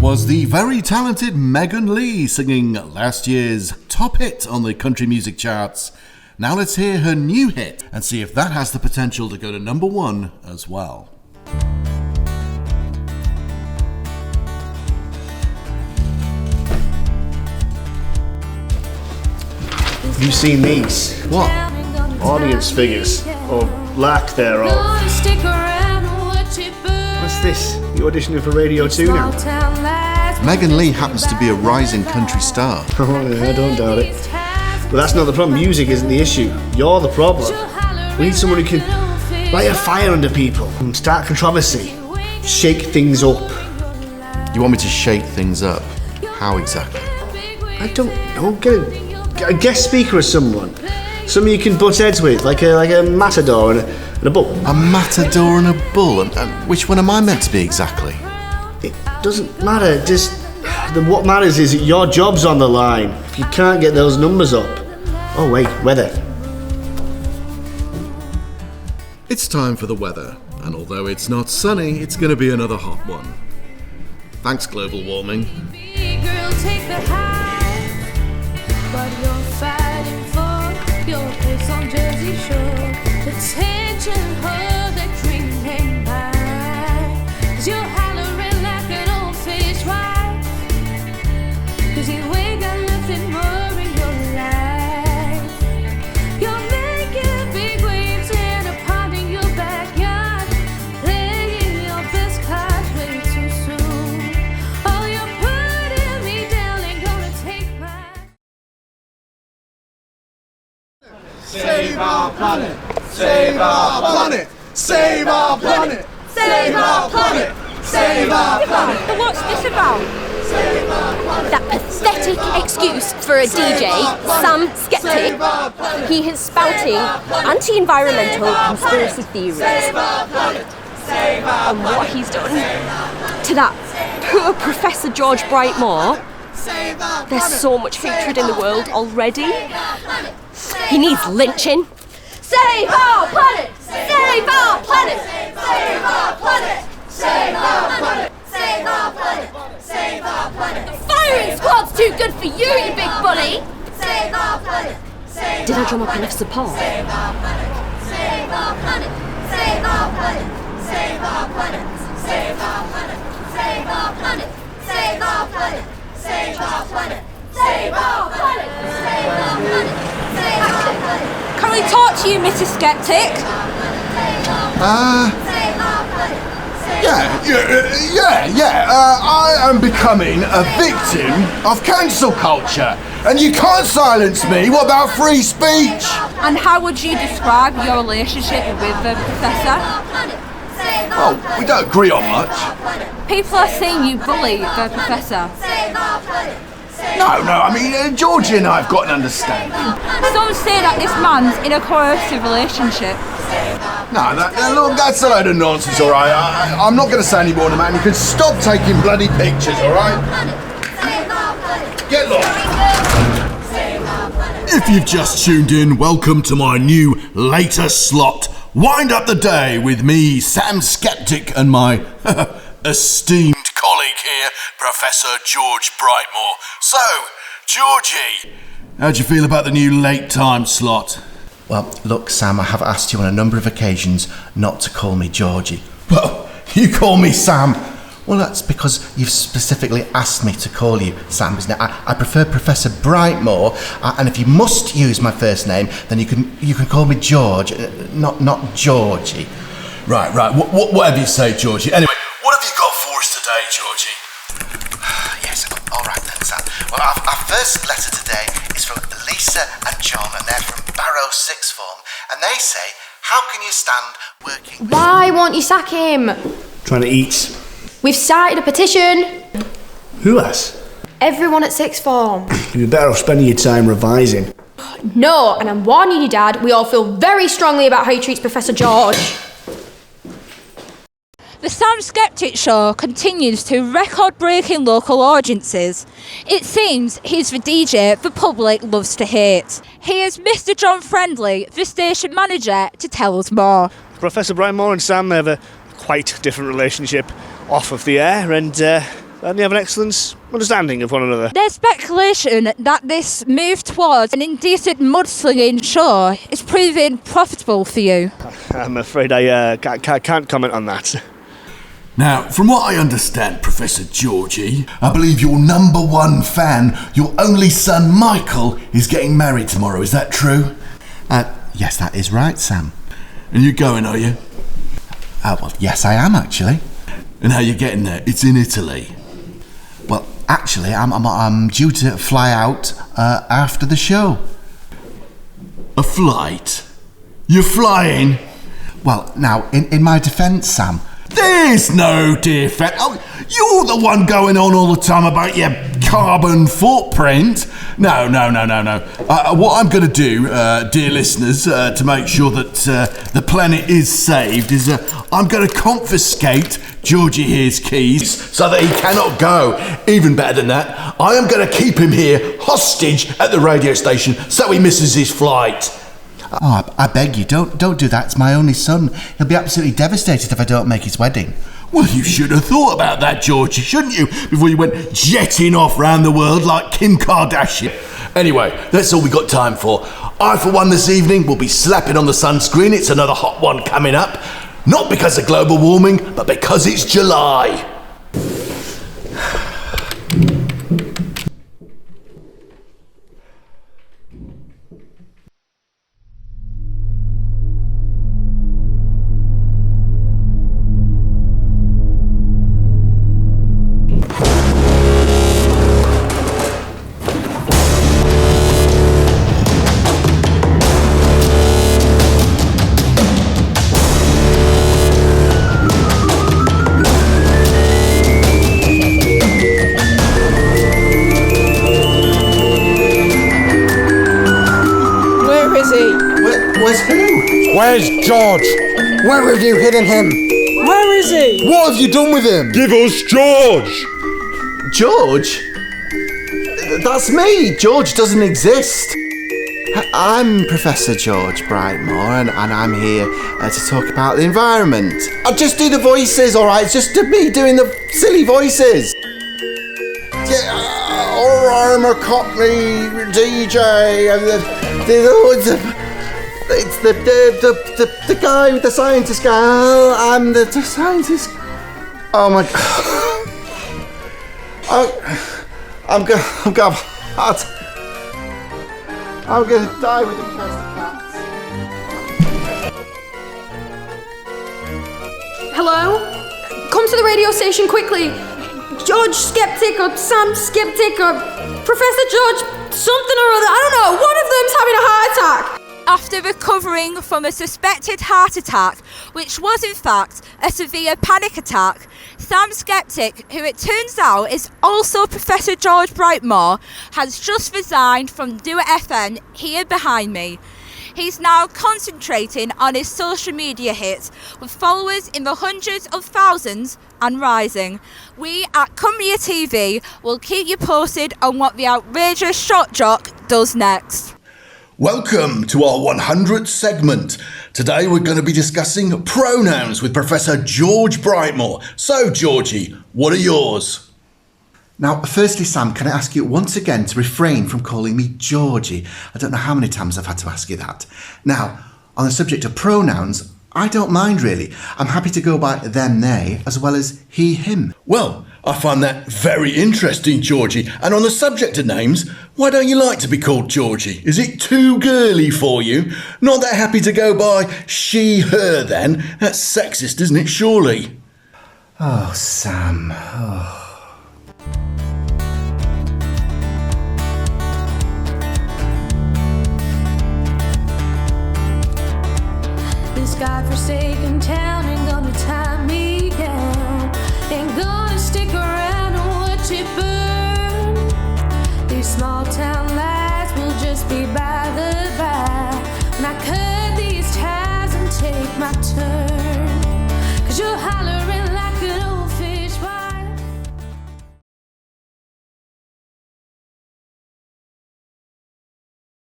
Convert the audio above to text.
was the very talented Megan Lee singing last year's top hit on the country music charts. Now let's hear her new hit and see if that has the potential to go to number one as well. Have you seen these? What? Audience figures, or lack thereof. What's this? You auditioning for Radio 2 now? Megan Lee happens to be a rising country star. Oh yeah, I don't doubt it. But that's not the problem. Music isn't the issue. You're the problem. We need someone who can light a fire under people and start controversy. Shake things up. You want me to shake things up? How exactly? I don't know. Get a guest speaker or someone. Someone you can butt heads with, like a matador and a bull. A matador and a bull? And which one am I meant to be exactly? It doesn't matter. What matters is that your job's on the line. If you can't get those numbers up. Oh wait, weather. It's time for the weather, and although it's not sunny, it's going to be another hot one. Thanks, global warming. Girl, take the high, but you're fighting for your place on Jersey Shore. Attention, hold that dream hang high, 'cause you're hollering like an old fish wife, 'cause you ain't got nothing more in your life. You're making big waves in a pond in your backyard, playing your best cards way too soon. Oh, you're putting me down and gonna take my... Save our planet! Save our planet! Save our planet! Save our planet! Save our planet! What's this about? That pathetic excuse for a DJ, Sam Skeptic. He is spouting anti-environmental conspiracy theories. And what he's done to that poor Professor George Brightmore. There's so much hatred in the world already. He needs lynching. Save our planet! Save our planet! Save our planet! Save our planet! Save our planet! Save our planet! The firing squad's too good for you, you big bully! Save our planet! Did I drum up enough support? Save our planet! Save our planet! Save our planet! Save our planet! Save our planet! Save our planet! Save our planet! Save our planet! Save our planet! Save our planet! Save our planet! Can we talk to you, Mr. Skeptic? Yeah. I am becoming a victim of cancel culture, and you can't silence me. What about free speech? And how would you describe your relationship with the Professor? Oh, we don't agree on much. People are saying you bully the Professor. No, I mean, Georgie and I have got an understanding. Some say that this man's in a coercive relationship. No, look, that's a load of nonsense, all right? I'm not going to say any more than that. You can stop taking bloody pictures, all right? Get lost. If you've just tuned in, welcome to my new latest slot. Wind up the day with me, Sam Skeptic, and my esteemed colleague here, Professor George Brightmore. So, Georgie, how'd you feel about the new late time slot? Well, look, Sam, I have asked you on a number of occasions not to call me Georgie. Well, you call me Sam. Well, that's because you've specifically asked me to call you Sam, isn't it? I prefer Professor Brightmore, and if you must use my first name, then you can call me George, not Georgie. Right. Whatever you say, Georgie. Anyway, what have you got for us today, Georgie? Yes, all right then, Sam. Well, our first letter today is from Lisa and John, and they're from Barrow Sixth Form, and they say, how can you stand working... Why won't you sack him? Trying to eat. We've started a petition. Who has? Everyone at sixth form. You'd be better off spending your time revising. No, and I'm warning you, Dad, we all feel very strongly about how he treats Professor George. The Sam Skeptic Show continues to record-breaking local audiences. It seems he's the DJ the public loves to hate. Here's Mr. John Friendly, the station manager, to tell us more. Professor Brightmore and Sam have a quite different relationship off of the air, and and they have an excellent understanding of one another. There's speculation that this move towards an indecent mudslinging show is proving profitable for you. I'm afraid I can't comment on that. Now, from what I understand, Professor Georgie, I believe your number one fan, your only son Michael, is getting married tomorrow. Is that true? Yes, that is right, Sam. And you're going, are you? Well, yes, I am, actually. And how you getting there? It's in Italy. Well, actually, I'm due to fly out after the show. A flight? You're flying? Well, now, in my defence, Sam... There's no defence. Oh, you're the one going on all the time about your carbon footprint. No. What I'm going to do, dear listeners, to make sure that the planet is saved is I'm going to confiscate Georgie here's keys so that he cannot go. Even better than that, I am going to keep him here hostage at the radio station so he misses his flight. Oh, I beg you, don't do that. It's my only son. He'll be absolutely devastated if I don't make his wedding. Well, you should have thought about that, Georgie, shouldn't you? Before you went jetting off round the world like Kim Kardashian. Anyway, that's all we got time for. I, for one, this evening will be slapping on the sunscreen. It's another hot one coming up. Not because of global warming, but because it's July. Where's who? Where's George? Where have you hidden him? Where is he? What have you done with him? Give us George! George? That's me. George doesn't exist. I'm Professor George Brightmore, and I'm here to talk about the environment. I'll just do the voices, all right? It's just me doing the silly voices. Yeah, or I'm a Cockney DJ, and it's the guy with the scientist guy. I'm the scientist. Oh my god. I'm gonna die with infested cats. Hello? Come to the radio station quickly. George Skeptic or Sam Skeptic or Professor George something or other. I don't know. One of them's having a heart attack. After recovering from a suspected heart attack, which was in fact a severe panic attack, Sam Skeptic, who it turns out is also Professor George Brightmore, has just resigned from Doer FM here behind me. He's now concentrating on his social media hits with followers in the hundreds of thousands and rising. We at Come Here TV will keep you posted on what the outrageous Jock does next. Welcome to our 100th segment. Today we're going to be discussing pronouns with Professor George Brightmore. So, Georgie, what are yours? Now, firstly, Sam, can I ask you once again to refrain from calling me Georgie? I don't know how many times I've had to ask you that. Now, on the subject of pronouns, I don't mind really. I'm happy to go by them, they, as well as he, him. Well, I find that very interesting, Georgie. And on the subject of names, why don't you like to be called Georgie? Is it too girly for you? Not that happy to go by she, her then? That's sexist, isn't it, surely? Oh, Sam. Oh. This godforsaken town ain't gonna tie me down. Ain't gonna stick around and watch it burn. These small town lights will just be by the by when I cut these ties and take my turn. 'Cause you're hollering